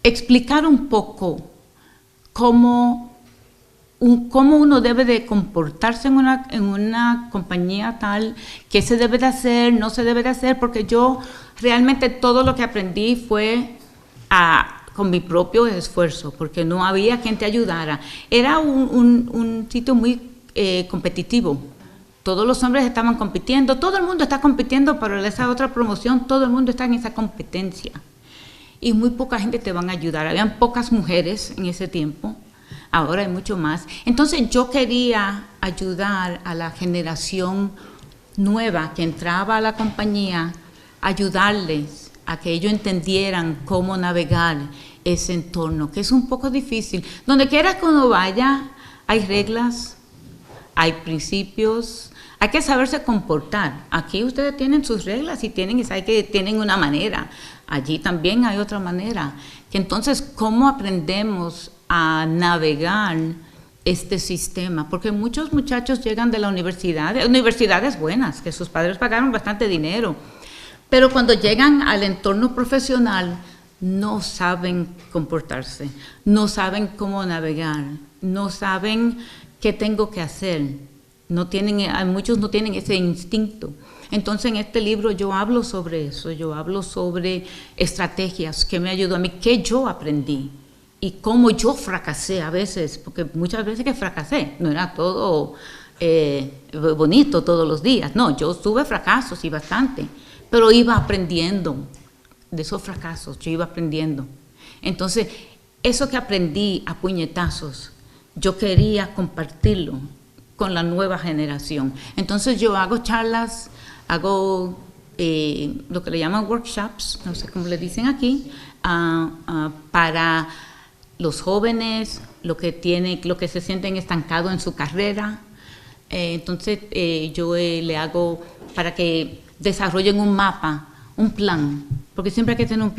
C: explicar un poco cómo uno debe de comportarse en una compañía tal, qué se debe de hacer, no se debe de hacer, porque yo realmente todo lo que aprendí fue con mi propio esfuerzo, porque no había quien te ayudara. Era un sitio muy competitivo. Todos los hombres estaban compitiendo, todo el mundo está compitiendo para esa otra promoción, todo el mundo está en esa competencia. Y muy poca gente te van a ayudar. Habían pocas mujeres en ese tiempo, ahora hay mucho más. Entonces yo quería ayudar a la generación nueva que entraba a la compañía, ayudarles a que ellos entendieran cómo navegar ese entorno, que es un poco difícil. Donde quiera que uno vaya, hay reglas, hay principios, hay que saberse comportar. Aquí ustedes tienen sus reglas y tienen una manera. Allí también hay otra manera. Que entonces, ¿cómo aprendemos a navegar este sistema? Porque muchos muchachos llegan de la universidad, universidades buenas, que sus padres pagaron bastante dinero, pero cuando llegan al entorno profesional no saben comportarse, no saben cómo navegar, no saben qué tengo que hacer. Muchos no tienen ese instinto. Entonces en este libro yo hablo sobre eso, yo hablo sobre estrategias que me ayudó a mí, que yo aprendí y cómo yo fracasé a veces, porque muchas veces que fracasé, no era todo bonito todos los días, no, yo tuve fracasos y bastante, pero iba aprendiendo de esos fracasos, yo iba aprendiendo. Entonces eso que aprendí a puñetazos, yo quería compartirlo con la nueva generación. Entonces yo hago charlas, hago lo que le llaman workshops, no sé cómo le dicen aquí, para los jóvenes, lo que se sienten estancados en su carrera. Entonces yo le hago para que desarrollen un mapa, un plan, porque siempre hay que tener un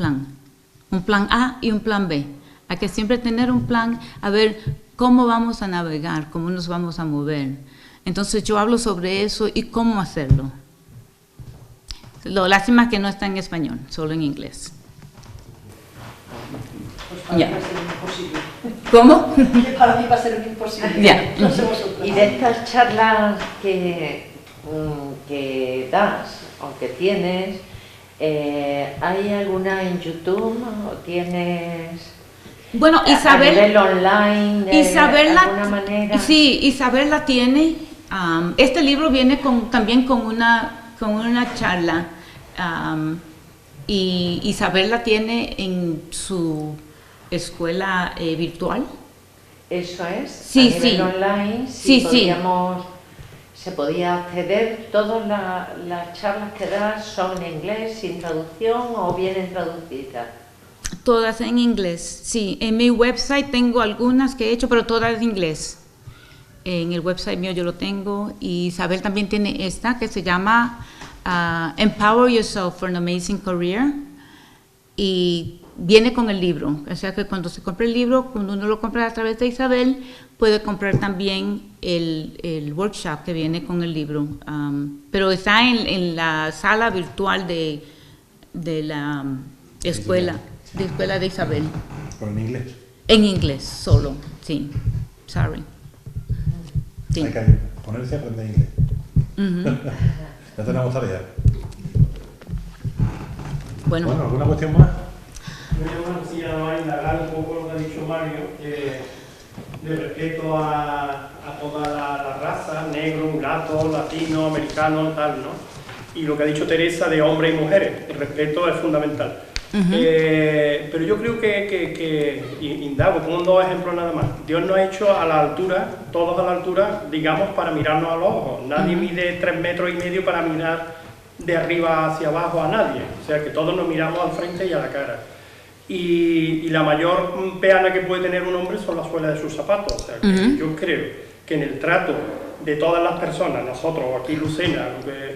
C: plan A y un plan B. Hay que siempre tener un plan, a ver cómo vamos a navegar, cómo nos vamos a mover. Entonces yo hablo sobre eso y cómo hacerlo. Lo lástima que no está en español, solo en inglés. Ya. ¿Cómo?
D: Para mí va a ser imposible.
C: Ya.
D: No sé vosotros.
F: Y de estas charlas que das o que tienes, ¿hay alguna en YouTube o tienes
C: Bueno,
F: a nivel online de alguna manera?
C: Sí, Isabel la tiene. Este libro viene también con una charla. Y Isabel la tiene en su escuela virtual.
F: Eso es,
C: Sí,
F: a nivel
C: sí.
F: online, se podía acceder, todas las charlas que das son en inglés, sin traducción o vienen traducidas.
C: Todas en inglés, sí. En mi website tengo algunas que he hecho, pero todas en inglés. En el website mío yo lo tengo. Y Isabel también tiene esta que se llama Empower Yourself for an Amazing Career. Y viene con el libro. O sea que cuando se compra el libro, cuando uno lo compra a través de Isabel, puede comprar también el workshop que viene con el libro. Pero está en la sala virtual de la escuela. De escuela de Isabel.
B: ¿Pero en inglés?
C: En inglés, solo, sí. Sorry. Sí.
B: Hay que ponerse a aprender inglés. Ya tenemos tarea.
C: Bueno,
B: ¿Alguna cuestión más?
G: Yo tengo una cosilla nada más, indagar un poco lo que ha dicho Mario, de respeto a toda la raza, negro, mulato, latino, americano, tal, ¿no? Y lo que ha dicho Teresa de hombres y mujeres, el respeto es fundamental. Pero yo creo que indago, pongo dos ejemplos nada más. Dios nos ha hecho a la altura, todos a la altura, digamos, para mirarnos a los ojos. Nadie mide 3 metros y medio para mirar de arriba hacia abajo a nadie. O sea que todos nos miramos al frente y a la cara. Y la mayor peana que puede tener un hombre son las suelas de sus zapatos. O sea que yo creo que en el trato de todas las personas, nosotros aquí Lucena,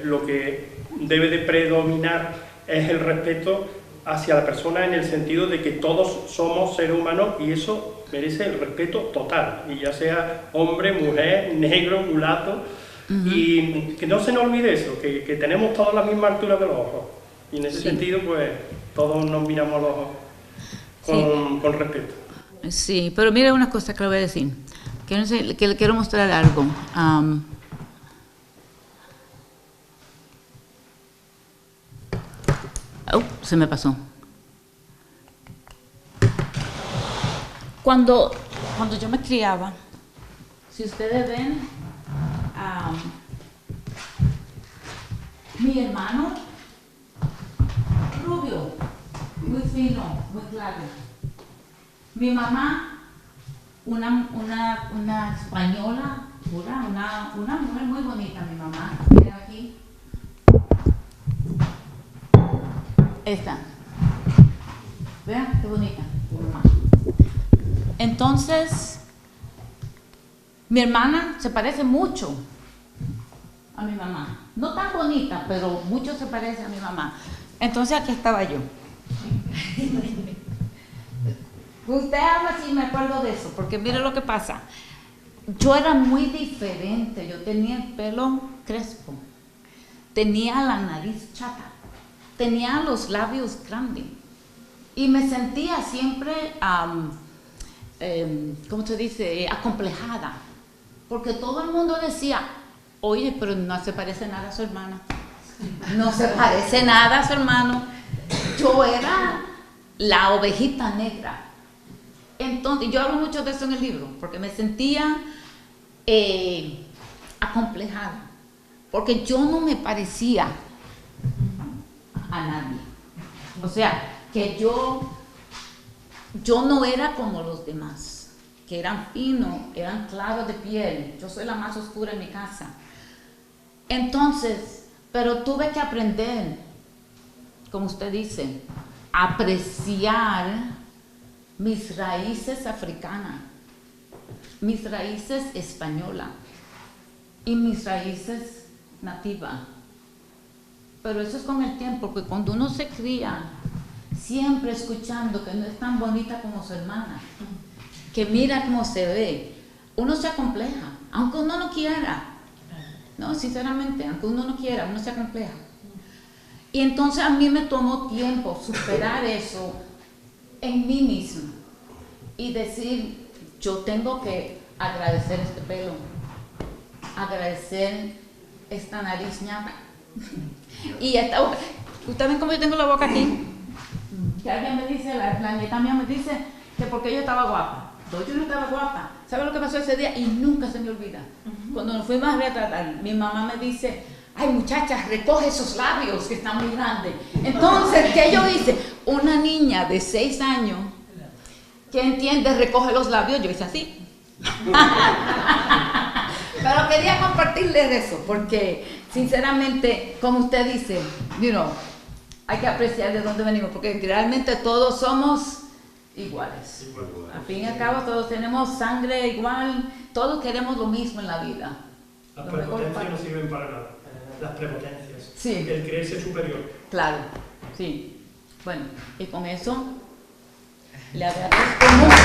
G: lo que debe de predominar es el respeto hacia la persona, en el sentido de que todos somos seres humanos y eso merece el respeto total, y ya sea hombre, mujer, negro, mulato, y que no se nos olvide eso, que tenemos todos la misma altura de los ojos, y en ese sentido pues todos nos miramos a los ojos con respeto.
C: sí, pero mira una cosa que le voy a decir, que le quiero mostrar algo. Se me pasó. Cuando yo me criaba, si ustedes ven, mi hermano, rubio, muy fino, muy claro. Mi mamá, una española, una mujer muy bonita, mi mamá. Miren aquí. Esta. Vean qué bonita. Entonces, mi hermana se parece mucho a mi mamá. No tan bonita, pero mucho se parece a mi mamá. Entonces aquí estaba yo. Usted habla así, me acuerdo de eso, porque mire lo que pasa. Yo era muy diferente. Yo tenía el pelo crespo, tenía la nariz chata, tenía los labios grandes y me sentía siempre, ¿cómo se dice?, acomplejada, porque todo el mundo decía, oye, pero no se parece nada a su hermana, no se parece nada a su hermano. Yo era la ovejita negra. Entonces, yo hablo mucho de eso en el libro, porque me sentía acomplejada, porque yo no me parecía a nadie. O sea, que yo no era como los demás, que eran finos, eran claros de piel. Yo soy la más oscura en mi casa. Entonces, pero tuve que aprender, como usted dice, a apreciar mis raíces africanas, mis raíces españolas y mis raíces nativas. Pero eso es con el tiempo, porque cuando uno se cría siempre escuchando que no es tan bonita como su hermana, que mira cómo se ve, uno se acompleja, aunque uno no quiera. No, sinceramente, aunque uno no quiera, uno se acompleja. Y entonces a mí me tomó tiempo superar eso en mí misma y decir, yo tengo que agradecer este pelo, agradecer esta nariz ñata. Y esta boca. ¿Ustedes ven cómo yo tengo la boca aquí? Que alguien me dice, la nieta mía me dice que porque yo estaba guapa. No, yo no estaba guapa. ¿Sabe lo que pasó ese día? Y nunca se me olvida. Cuando nos fuimos a retratar, mi mamá me dice, ay muchachas, recoge esos labios que están muy grandes. Entonces, ¿qué yo hice? Una niña de 6 años que entiende, recoge los labios, yo hice así. Pero quería compartirles eso, porque sinceramente, como usted dice, hay que apreciar de dónde venimos, porque realmente todos somos iguales. Al fin y al cabo, todos tenemos sangre igual, todos queremos lo mismo en la vida.
G: Las prepotencias no sirven para nada, las prepotencias.
C: Sí.
G: El creerse superior.
C: Claro, sí. Bueno, y con eso le agradezco mucho.